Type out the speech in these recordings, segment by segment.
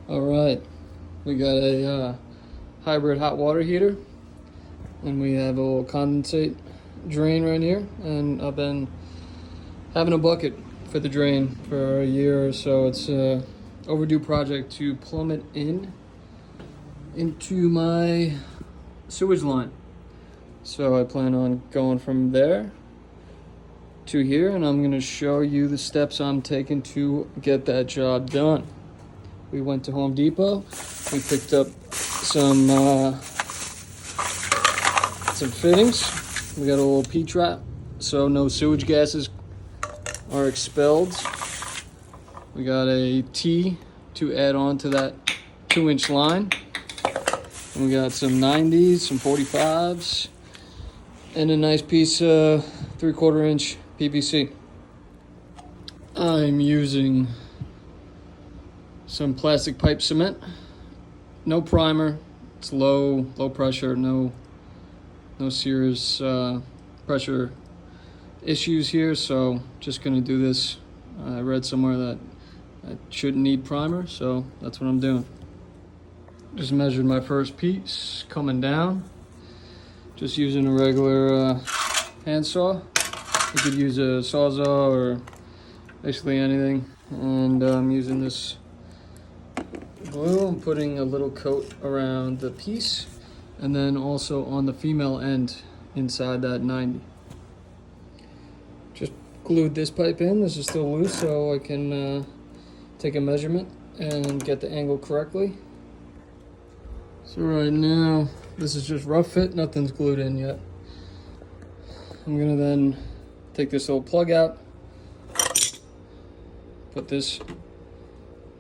All right, we got a hybrid hot water heater, and we have a little condensate drain right here, and I've been having a bucket for the drain for a year or so. It's a overdue project to plumb it into my sewage line. So I plan on going from there to here, and I'm going to show you the steps I'm taking to get that job done. We went to Home Depot. We picked up some fittings. We got a little P-trap so no sewage gases are expelled. We got a T to add on to that 2-inch line. And we got some 90s, some 45s, and a nice piece of 3/4 inch PVC. I'm using some plastic pipe cement, no primer. It's low pressure, no serious pressure issues here, so just gonna do this. I read somewhere that I shouldn't need primer, so that's what I'm doing. Just measured my first piece coming down, just using a regular hand saw. You could use a sawzall or basically anything, and I'm using this glue. I'm putting a little coat around the piece, and then also on the female end inside that 90. Just glued this pipe in. This is still loose, so I can take a measurement and get the angle correctly. So right now, this is just rough fit, nothing's glued in yet. I'm gonna then take this old plug out, put this,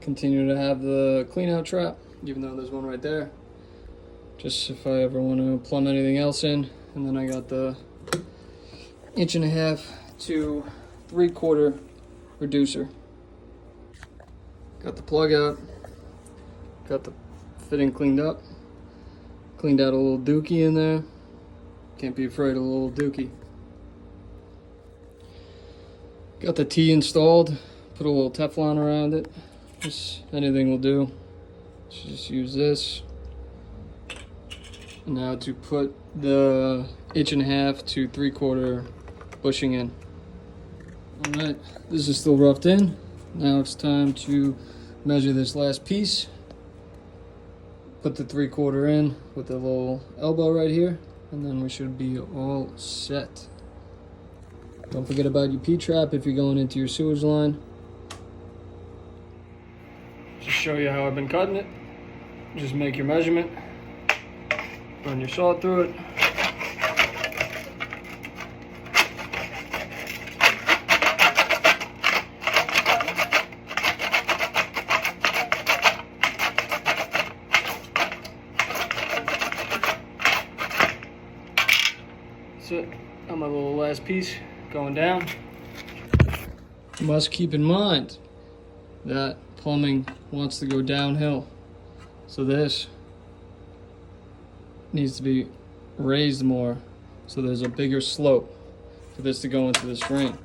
continue to have the clean out trap, even though there's one right there, just if I ever want to plumb anything else in. And then I got the 1.5 to 3/4 reducer. Got the plug out, got the fitting cleaned up, cleaned out a little dookie in there. Can't be afraid of a little dookie. Got the T installed, put a little Teflon around it. Just anything will do. Just use this. Now to put the 1.5 to 3/4 bushing in. Alright, this is still roughed in. Now it's time to measure this last piece. Put the 3/4 in with the little elbow right here, and then we should be all set. Don't forget about your P-trap if you're going into your sewage line. Just show you how I've been cutting it. Just make your measurement, run your saw through it. That's it. Got my little last piece going down. You must keep in mind that plumbing wants to go downhill, so this needs to be raised more, so there's a bigger slope for this to go into this drain.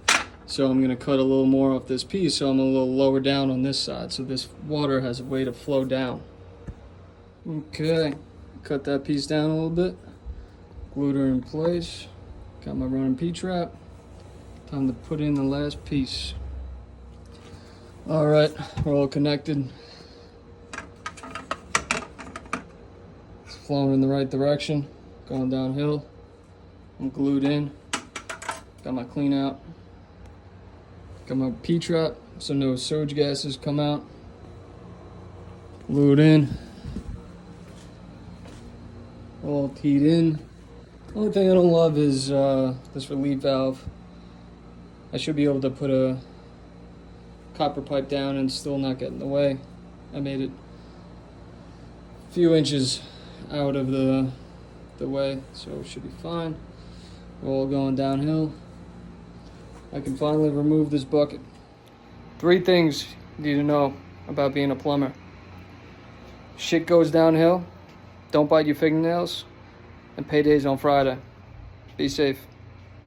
So I'm going to cut a little more off this piece, so I'm a little lower down on this side, so this water has a way to flow down. Okay, cut that piece down a little bit, glued her in place, got my running P-trap. Time to put in the last piece. All right, we're all connected. It's flowing in the right direction, going downhill. I'm glued in. Got my clean out. Got my P-trap so no sewage gases come out. Glued in. All teed in. Only thing I don't love is this relief valve. I should be able to put a copper pipe down and still not get in the way. I made it a few inches out of the way, so it should be fine. We're all going downhill. I can finally remove this bucket. 3 things you need to know about being a plumber. Shit goes downhill. Don't bite your fingernails. And payday's on Friday. Be safe.